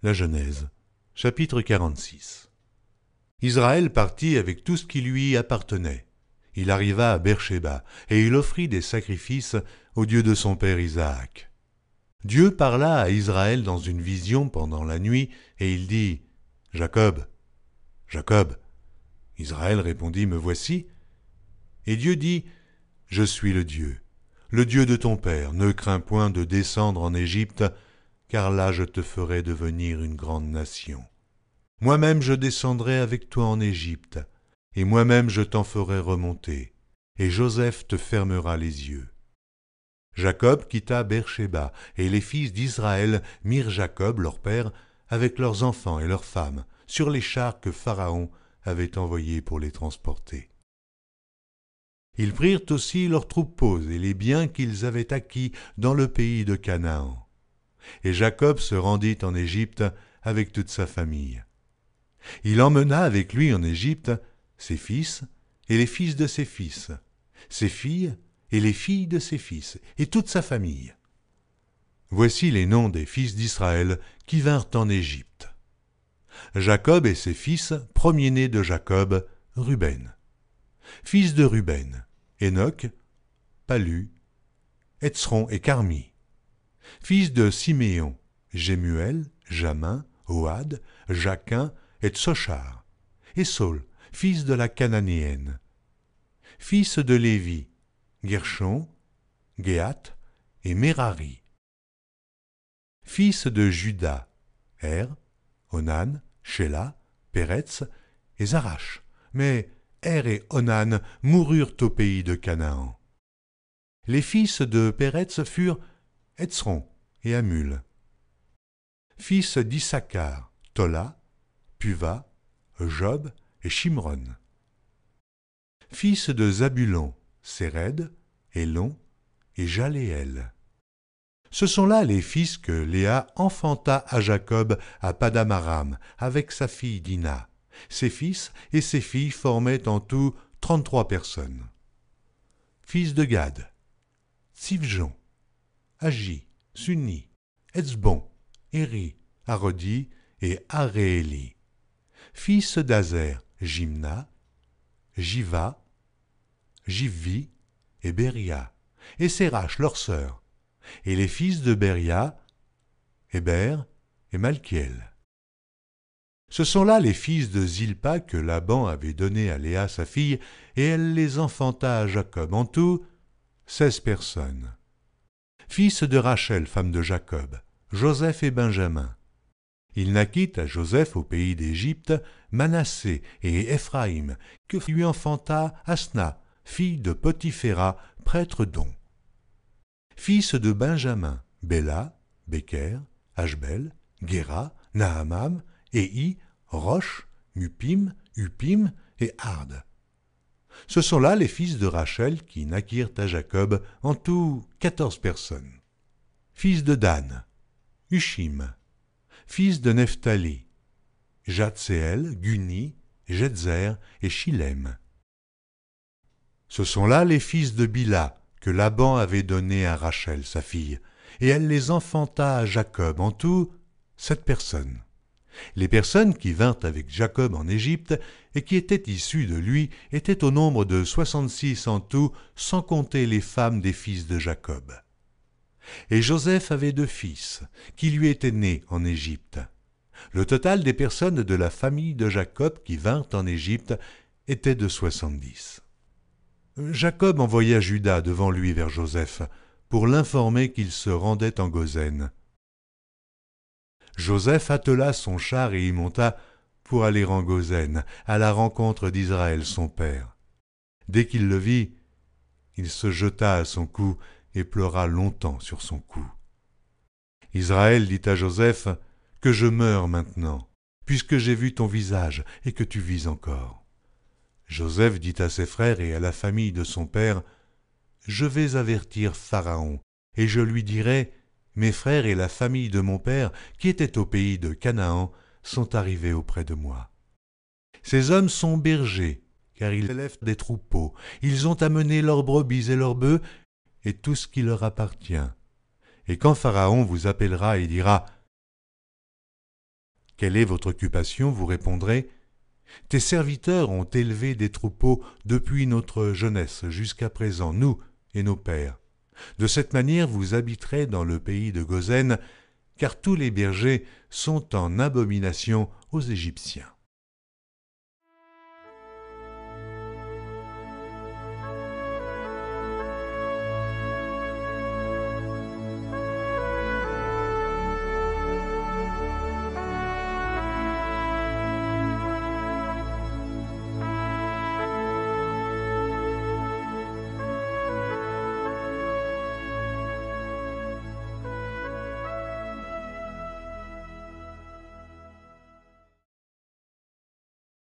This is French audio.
La Genèse, chapitre 46. Israël partit avec tout ce qui lui appartenait. Il arriva à Beer-shéba, et il offrit des sacrifices au Dieu de son père Isaac. Dieu parla à Israël dans une vision pendant la nuit, et il dit « Jacob, Jacob !» Israël répondit « Me voici !» Et Dieu dit « Je suis le Dieu de ton père, ne crains point de descendre en Égypte, car là je te ferai devenir une grande nation. Moi-même je descendrai avec toi en Égypte, et moi-même je t'en ferai remonter, et Joseph te fermera les yeux. » Jacob quitta Beer-shéba, et les fils d'Israël mirent Jacob, leur père, avec leurs enfants et leurs femmes, sur les chars que Pharaon avait envoyés pour les transporter. Ils prirent aussi leurs troupeaux et les biens qu'ils avaient acquis dans le pays de Canaan. Et Jacob se rendit en Égypte avec toute sa famille. Il emmena avec lui en Égypte ses fils et les fils de ses fils, ses filles et les filles de ses fils, et toute sa famille. Voici les noms des fils d'Israël qui vinrent en Égypte. Jacob et ses fils, premiers-nés de Jacob, Ruben. Fils de Ruben, Enoch, Palu, Hetzron et Carmi. Fils de Siméon, Jémuel, Jamin, Ohad, Jaquin et Tsochar. Et Saul, fils de la Cananéenne. Fils de Lévi, Gershon, Géhat et Merari. Fils de Juda, Onan, Shéla, Péretz et Zarash. Mais et Onan moururent au pays de Canaan. Les fils de Péretz furent Hetzron et Hamul. Fils d'Issachar, Tola, Puva, Job et Shimron. Fils de Zabulon, Séred, Élon et Jaléel. Ce sont là les fils que Léa enfanta à Jacob à Padam-aram avec sa fille Dina. Ses fils et ses filles formaient en tout 33 personnes. Fils de Gad, Tsivjon, Agi, Sunni, Etzbon, Éri, Arodi et Arééli. Fils d'Azer, Jimna, Jiva, Jivvi et Beria, et Sérach leur sœur. Et les fils de Beria, Héber et Malkiel. Ce sont là les fils de Zilpa que Laban avait donnés à Léa sa fille, et elle les enfanta à Jacob, en tout 16 personnes. Fils de Rachel, femme de Jacob, Joseph et Benjamin. Il naquit à Joseph au pays d'Égypte Manassé et Éphraïm, que lui enfanta Asna, fille de Potiphéra, prêtre d'On. Fils de Benjamin, Béla, Béker, Ashbel, Guéra, Nahamam, Ei, Rosh, Mupim, Upim et Ard. Ce sont là les fils de Rachel qui naquirent à Jacob, en tout 14 personnes. Fils de Dan, Ushim. Fils de Nephtali, Jatseel, Guni, Jetzer et Shilem. Ce sont là les fils de Bila que Laban avait donnés à Rachel sa fille, et elle les enfanta à Jacob, en tout 7 personnes. Les personnes qui vinrent avec Jacob en Égypte et qui étaient issues de lui étaient au nombre de 66 en tout, sans compter les femmes des fils de Jacob. Et Joseph avait 2 fils, qui lui étaient nés en Égypte. Le total des personnes de la famille de Jacob qui vinrent en Égypte était de 70. Jacob envoya Juda devant lui vers Joseph, pour l'informer qu'il se rendait en Goshen. Joseph attela son char et y monta pour aller en Goshen, à la rencontre d'Israël son père. Dès qu'il le vit, il se jeta à son cou et pleura longtemps sur son cou. Israël dit à Joseph, « Que je meure maintenant, puisque j'ai vu ton visage et que tu vis encore. » Joseph dit à ses frères et à la famille de son père, « Je vais avertir Pharaon, et je lui dirai, mes frères et la famille de mon père, qui étaient au pays de Canaan, sont arrivés auprès de moi. Ces hommes sont bergers, car ils élèvent des troupeaux. Ils ont amené leurs brebis et leurs bœufs, et tout ce qui leur appartient. Et quand Pharaon vous appellera et dira, Quelle est votre occupation ? Vous répondrez, tes serviteurs ont élevé des troupeaux depuis notre jeunesse jusqu'à présent, nous et nos pères. De cette manière, vous habiterez dans le pays de Gosen, car tous les bergers sont en abomination aux Égyptiens.